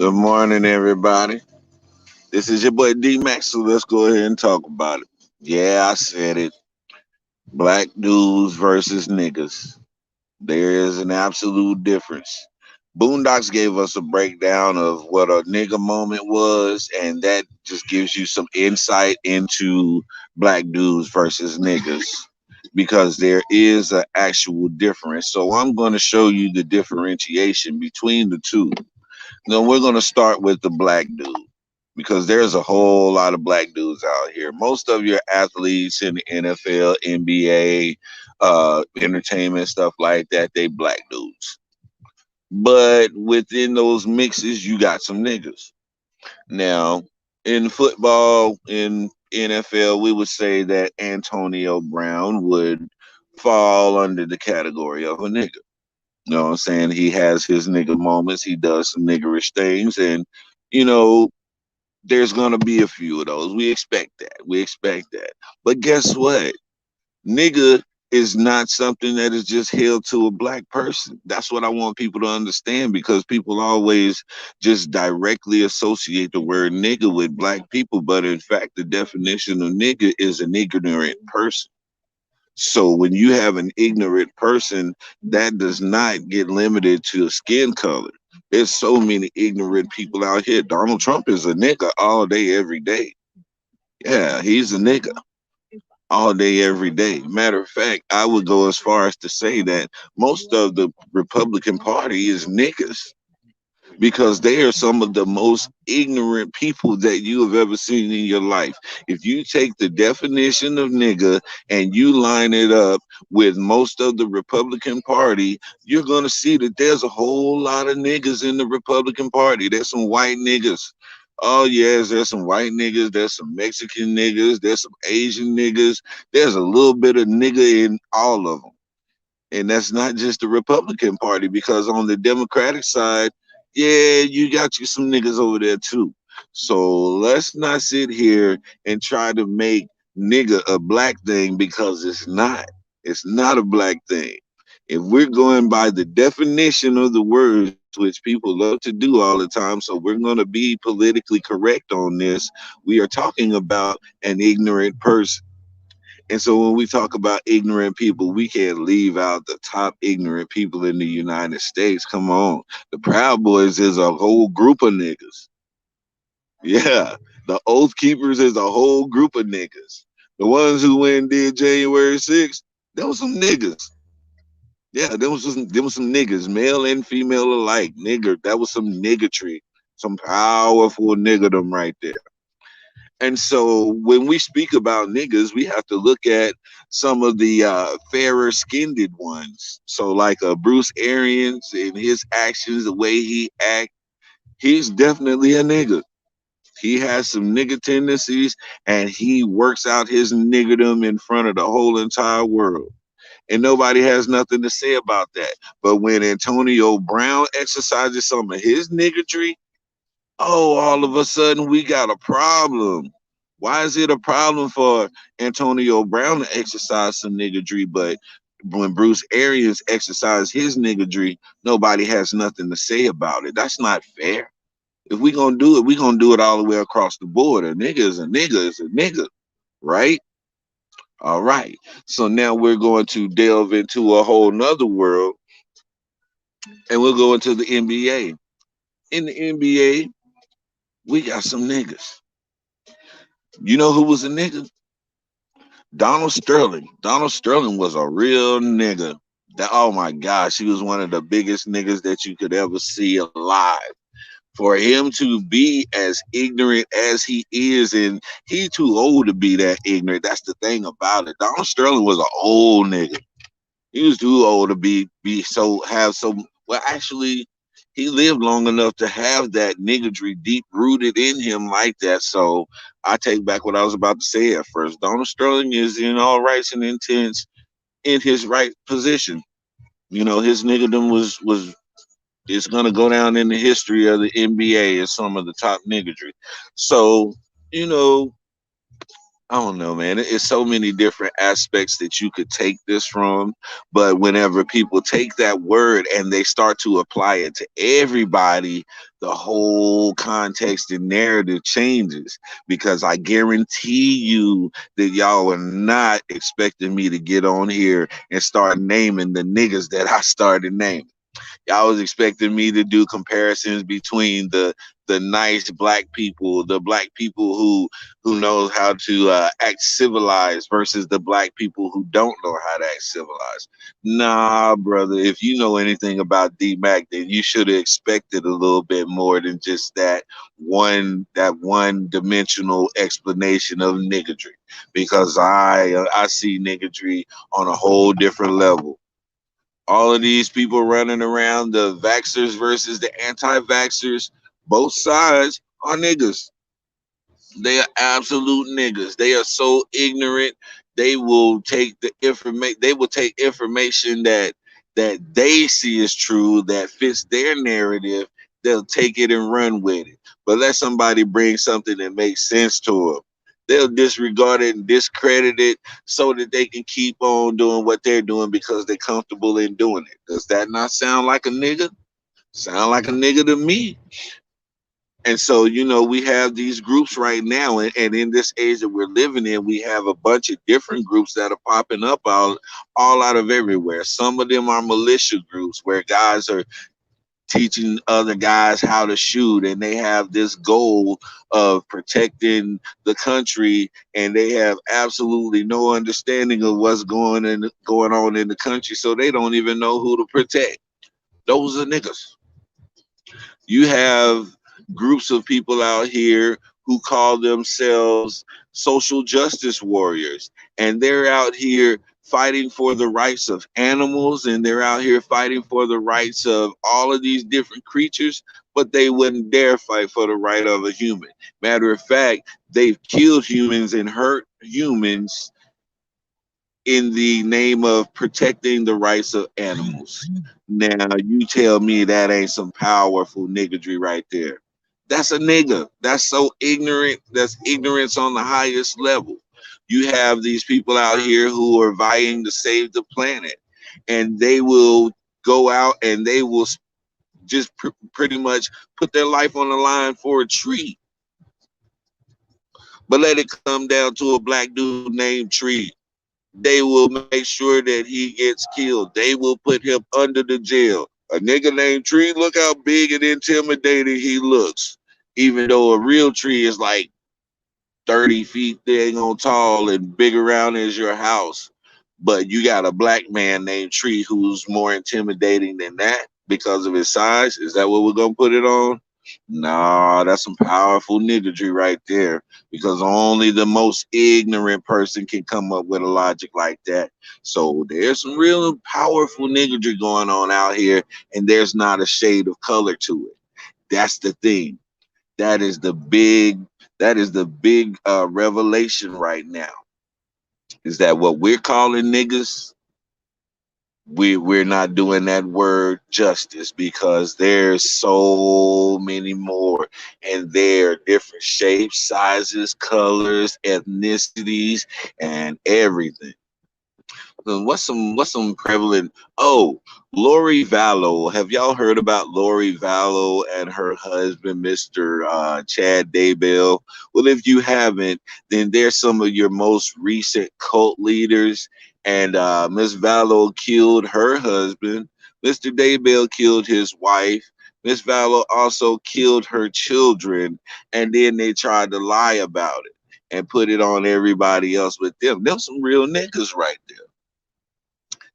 Good morning, everybody. This is your boy D Max, so let's go ahead and talk about it. Yeah, I said it. Black dudes versus niggas. There is an absolute difference. Boondocks gave us a breakdown of what a nigga moment was, and that just gives you some insight into black dudes versus niggas because there is an actual difference. So I'm going to show you the differentiation between the two. Now we're going to start with the black dude because there's a whole lot of black dudes out here. Most of your athletes in the NFL, NBA, entertainment stuff like that, they black dudes. But within those mixes, you got some niggas. Now, in football, in NFL, we would say that Antonio Brown would fall under the category of a nigga. You know what I'm saying? He has his nigga moments. He does some niggerish things. And, you know, there's going to be a few of those. We expect that. We expect that. But guess what? Nigga is not something that is just held to a black person. That's what I want people to understand because people always just directly associate the word nigga with black people. But in fact, the definition of nigga is an ignorant person. So when you have an ignorant person, that does not get limited to skin color. There's so many ignorant people out here. Donald Trump is a nigga all day, every day. Yeah, he's a nigga all day, every day. Matter of fact, I would go as far as to say that most of the Republican Party is niggas because they are some of the most ignorant people that you have ever seen in your life. If you take the definition of nigga and you line it up with most of the Republican Party, you're going to see that there's a whole lot of niggas in the Republican Party. There's some white niggas. Oh, yes, there's some white niggas, there's some Mexican niggas, there's some Asian niggas, there's a little bit of nigga in all of them. And that's not just the Republican Party, because on the Democratic side, yeah, you got you some niggas over there too. So let's not sit here and try to make nigga a black thing because it's not. It's not a black thing. If we're going by the definition of the words, which people love to do all the time, so we're going to be politically correct on this, we are talking about an ignorant person. And so when we talk about ignorant people, we can't leave out the top ignorant people in the United States. Come on. The Proud Boys is a whole group of niggas. Yeah. The Oath Keepers is a whole group of niggas. The ones who went and did January 6th, there was some niggas. Yeah, there was some niggas, male and female alike. Nigger. That was some niggatry. Some powerful niggerdom right there. And so when we speak about niggas, we have to look at some of the fairer skinned ones. So like Bruce Arians and his actions, the way he act, he's definitely a nigga. He has some nigga tendencies and he works out his niggerdom in front of the whole entire world. And nobody has nothing to say about that. But when Antonio Brown exercises some of his niggatry, oh, all of a sudden we got a problem. Why is it a problem for Antonio Brown to exercise some niggardry, but when Bruce Arians exercised his niggardry, nobody has nothing to say about it? That's not fair. If we gonna do it, we gonna do it all the way across the board. A nigga is a nigga is a nigga, right? All right. So now we're going to delve into a whole nother world, and we'll go into the NBA. In the NBA, we got some niggas. You know who was a nigga? Donald Sterling. Donald Sterling was a real nigga. That, oh my gosh, he was one of the biggest niggas that you could ever see alive. For him to be as ignorant as he is, and he too old to be that ignorant. That's the thing about it. Donald Sterling was an old nigga. He was too old to be so have so well. Actually, he lived long enough to have that niggardry deep rooted in him like that. So I take back what I was about to say at first. Donald Sterling is in all rights and intents in his right position. You know, his niggerdom was it's gonna go down in the history of the NBA as some of the top niggardry. So, you know, I don't know, man. It's so many different aspects that you could take this from. But whenever people take that word and they start to apply it to everybody, the whole context and narrative changes. Because I guarantee you that y'all are not expecting me to get on here and start naming the niggas that I started naming. Y'all was expecting me to do comparisons between the nice black people, the black people who knows how to act civilized versus the black people who don't know how to act civilized. Nah, brother, if you know anything about D Mac, then you should have expected a little bit more than just that one dimensional explanation of niggardry. Because I see niggardry on a whole different level. All of these people running around, the vaxxers versus the anti-vaxxers, both sides are niggas. They are absolute niggas. They are so ignorant. They will take the information. They will take information that they see as true, that fits their narrative. They'll take it and run with it. But let somebody bring something that makes sense to them. They'll disregard it and discredit it so that they can keep on doing what they're doing because they're comfortable in doing it. Does that not sound like a nigga? Sound like a nigga to me. And so, we have these groups right now, and in this age that we're living in, we have a bunch of different groups that are popping up all out of everywhere. Some of them are militia groups where guys are teaching other guys how to shoot, and they have this goal of protecting the country, and they have absolutely no understanding of what's going on in the country, so they don't even know who to protect. Those are niggas. You have groups of people out here who call themselves social justice warriors, and they're out here fighting for the rights of animals, and they're out here fighting for the rights of all of these different creatures, but they wouldn't dare fight for the right of a human. Matter of fact, they've killed humans and hurt humans in the name of protecting the rights of animals. Now, you tell me that ain't some powerful niggardry right there. That's a nigga. That's so ignorant. That's ignorance on the highest level. You have these people out here who are vying to save the planet, and they will go out and they will just pretty much put their life on the line for a tree. But let it come down to a black dude named Tree. They will make sure that he gets killed. They will put him under the jail. A nigga named Tree, look how big and intimidating he looks. Even though a real tree is like 30 feet dang on tall and big around as your house. But you got a black man named Tree who's more intimidating than that because of his size. Is that what we're going to put it on? Nah, that's some powerful niggardry right there because only the most ignorant person can come up with a logic like that. So there's some real powerful niggardry going on out here, and there's not a shade of color to it. That's the thing. That is the big revelation right now. Is that what we're calling niggas? We're not doing that word justice because there's so many more, and there are different shapes, sizes, colors, ethnicities, and everything. What's some prevalent? Oh, Lori Vallow. Have y'all heard about Lori Vallow and her husband, Mr. Chad Daybell? Well, if you haven't, then there's some of your most recent cult leaders. And Miss Vallow killed her husband. Mr. Daybell killed his wife. Miss Vallow also killed her children, and then they tried to lie about it and put it on everybody else with them. Them some real niggas right there.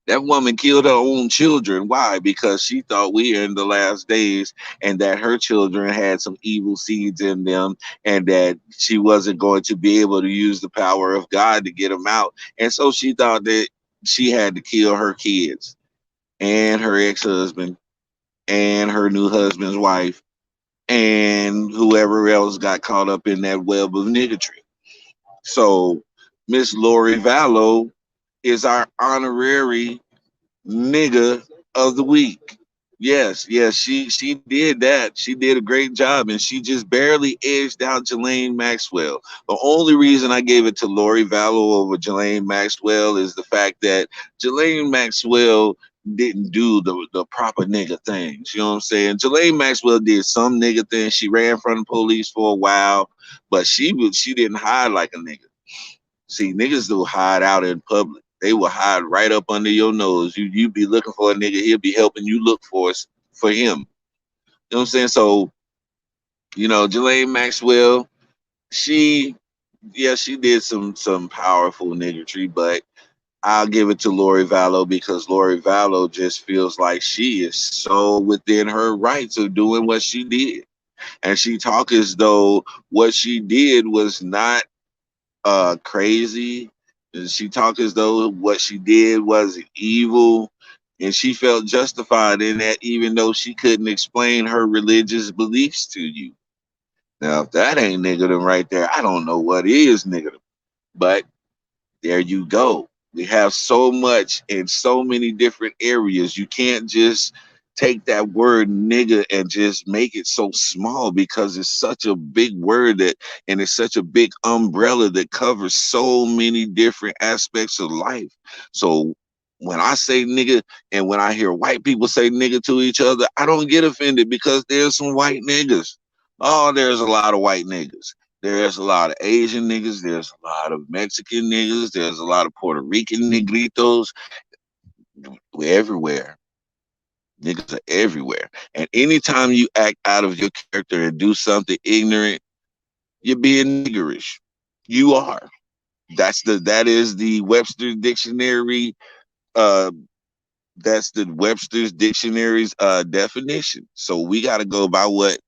That woman killed her own children. Why? Because she thought we are in the last days and that her children had some evil seeds in them and that she wasn't going to be able to use the power of God to get them out. And so she thought that she had to kill her kids and her ex-husband and her new husband's wife and whoever else got caught up in that web of niggardry. So Miss Lori Vallow is our honorary nigga of the week. Yes, yes, she did that. She did a great job, and she just barely edged out Jelaine Maxwell. The only reason I gave it to Lori Vallow over Jelaine Maxwell is the fact that Jelaine Maxwell didn't do the proper nigga things. You know what I'm saying? Jelaine Maxwell did some nigga things. She ran from the police for a while, but she didn't hide like a nigga. See, niggas do hide out in public. They will hide right up under your nose. You be looking for a nigga, he'll be helping you look for him. You know what I'm saying? So, Jelaine Maxwell, she yeah, she did some powerful niggatry, but I'll give it to Lori Vallow because Lori Vallow just feels like she is so within her rights of doing what she did. And she talk as though what she did was not crazy. And she talked as though what she did was evil, and she felt justified in that, even though she couldn't explain her religious beliefs to you. Now, if that ain't nigga right there, I don't know what is nigga. But there you go. We have so much in so many different areas. You can't just take that word nigga and just make it so small because it's such a big word that and it's such a big umbrella that covers so many different aspects of life. So when I say nigga and when I hear white people say nigga to each other, I don't get offended because there's some white niggas. Oh, there's a lot of white niggas. There's a lot of Asian niggas. There's a lot of Mexican niggas. There's a lot of Puerto Rican nigritos. We're everywhere. Niggas are everywhere. And anytime you act out of your character and do something ignorant, you're being niggerish. You are. That is the Webster Dictionary. Uh, that's the Webster's Dictionary's definition. So we got to go by what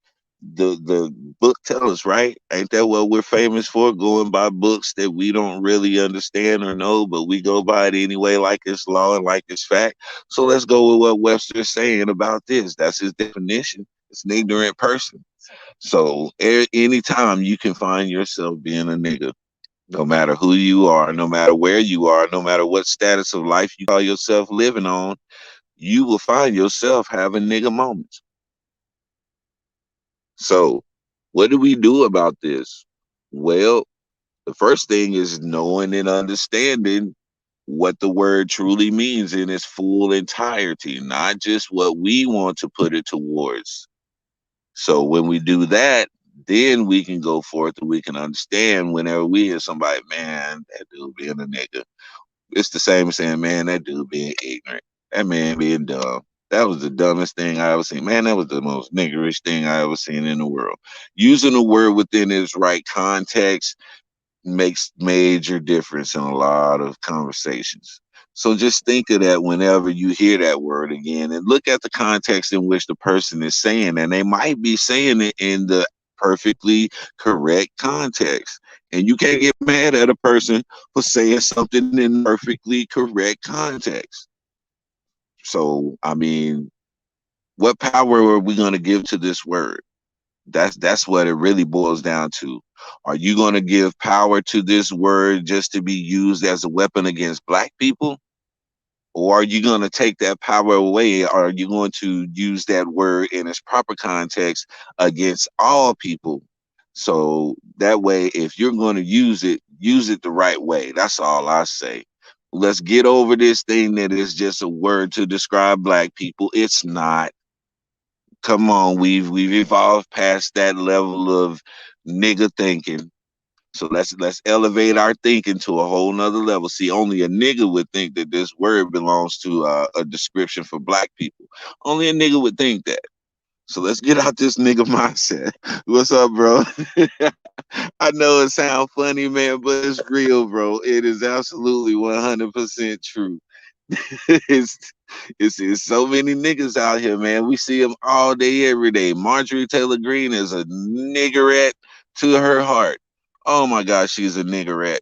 the book tell us, right? Ain't that what we're famous for? Going by books that we don't really understand or know, but we go by it anyway, like it's law and like it's fact. So let's go with what Webster's saying about this. That's his definition. It's an ignorant person. So anytime you can find yourself being a nigga, no matter who you are, no matter where you are, no matter what status of life you call yourself living on, you will find yourself having nigga moments. So, what do we do about this? Well, the first thing is knowing and understanding what the word truly means in its full entirety, not just what we want to put it towards. So, when we do that, then we can go forth and we can understand whenever we hear somebody, man, that dude being a nigga. It's the same as saying, man, that dude being ignorant. That man being dumb. That was the dumbest thing I ever seen. Man, that was the most niggerish thing I ever seen in the world. Using the word within its right context makes major difference in a lot of conversations. So just think of that whenever you hear that word again and look at the context in which the person is saying, and they might be saying it in the perfectly correct context. And you can't get mad at a person for saying something in perfectly correct context. So, I mean, what power are we going to give to this word? That's what it really boils down to. Are you going to give power to this word just to be used as a weapon against black people? Or are you going to take that power away? Or are you going to use that word in its proper context against all people? So that way, if you're going to use it the right way. That's all I say. Let's get over this thing that is just a word to describe black people. It's not. Come on, we've evolved past that level of nigga thinking. So let's elevate our thinking to a whole nother level. See, only a nigga would think that this word belongs to a description for black people. Only a nigga would think that. So let's get out this nigga mindset. What's up, bro? I know it sounds funny, man, but it's real, bro. It is absolutely 100% true. it's, it's so many niggas out here, man. We see them all day, every day. Marjorie Taylor Greene is a niggerette to her heart. Oh my gosh, she's a niggerette.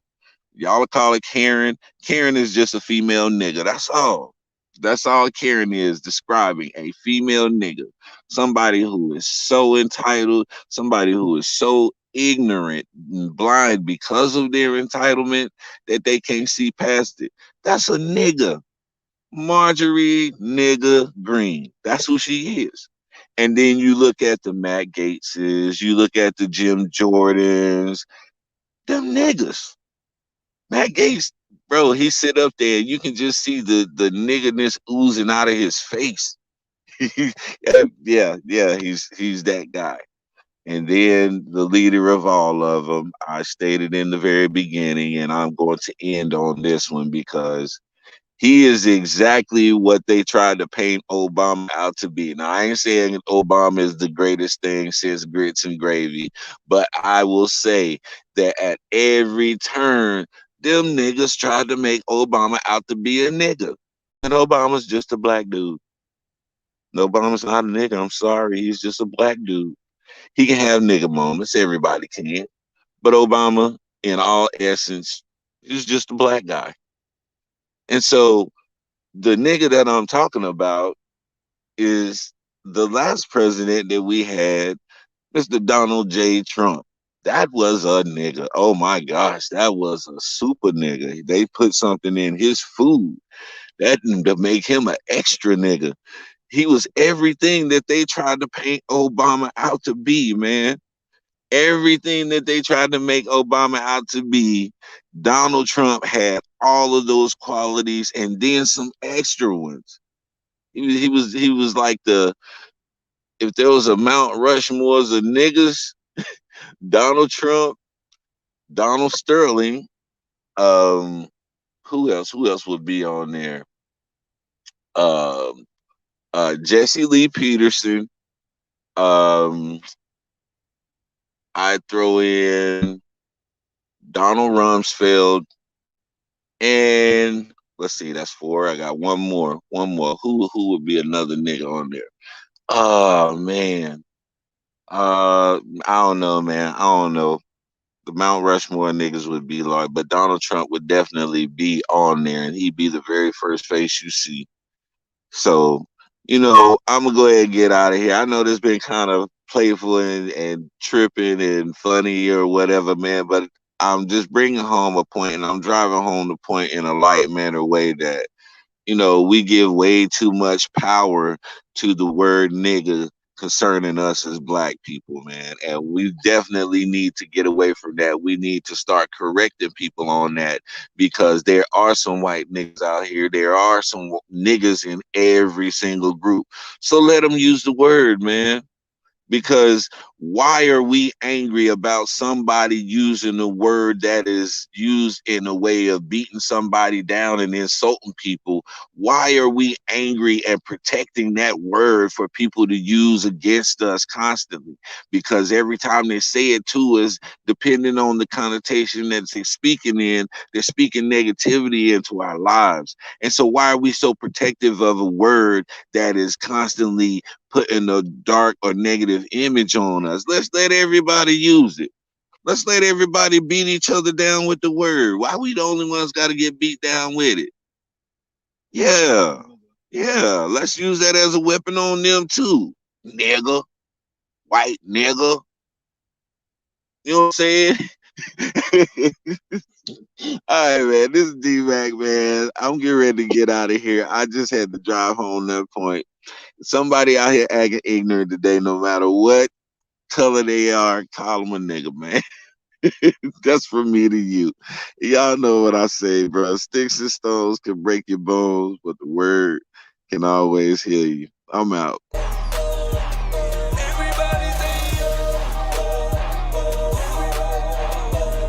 Y'all call it Karen. Karen is just a female nigga. That's all. That's all Karen is, describing a female nigga. Somebody who is so entitled, somebody who is so ignorant and blind because of their entitlement that they can't see past it. That's a nigga. Marjorie nigga Green. That's who she is. And then you look at the Matt Gateses, you look at the Jim Jordans, them niggas. Matt Gates, bro, he sit up there and you can just see the niggerness oozing out of his face. Yeah, he's that guy. And then the leader of all of them, I stated in the very beginning, and I'm going to end on this one because he is exactly what they tried to paint Obama out to be. Now, I ain't saying Obama is the greatest thing since grits and gravy, but I will say that at every turn, them niggas tried to make Obama out to be a nigga. And Obama's just a black dude. Obama's not a nigga. I'm sorry. He's just a black dude. He can have nigga moments. Everybody can. But Obama, in all essence, is just a black guy. And so the nigga that I'm talking about is the last president that we had, Mr. Donald J. Trump. That was a nigga. Oh my gosh, that was a super nigga. They put something in his food that to make him an extra nigga. He was everything that they tried to paint Obama out to be, man. Everything that they tried to make Obama out to be, Donald Trump had all of those qualities and then some extra ones. He was like the if there was a Mount Rushmore's of niggas, Donald Trump, Donald Sterling, um, who else? Who else would be on there? Um, Jesse Lee Peterson. Um, I throw in Donald Rumsfeld, and let's see, that's four. I got one more. One more. Who would be another nigga on there? Oh man. I don't know, man. I don't know. The Mount Rushmore niggas would be like, but Donald Trump would definitely be on there, and he'd be the very first face you see. So, I'm gonna go ahead and get out of here. I know this been kind of playful and tripping and funny or whatever, man, but I'm just bringing home a point, and I'm driving home the point in a light manner way that we give way too much power to the word nigga concerning us as black people, man. And we definitely need to get away from that. We need to start correcting people on that because there are some white niggas out here. There are some niggas in every single group. So let them use the word, man. Because why are we angry about somebody using a word that is used in a way of beating somebody down and insulting people? Why are we angry and protecting that word for people to use against us constantly? Because every time they say it to us, depending on the connotation that they're speaking in, they're speaking negativity into our lives. And so why are we so protective of a word that is constantly putting a dark or negative image on us? Let's let everybody use it. Let's let everybody beat each other down with the word. Why we the only ones got to get beat down with it? Yeah. Yeah. Let's use that as a weapon on them too. Nigga. White nigga. You know what I'm saying? All right, man. This is D-Mac, man. I'm getting ready to get out of here. I just had to drive home that point. Somebody out here acting ignorant today, no matter what color they are, call them a nigga, man. That's from me to you. Y'all know what I say, bro. Sticks and stones can break your bones, but the word can always heal you. I'm out.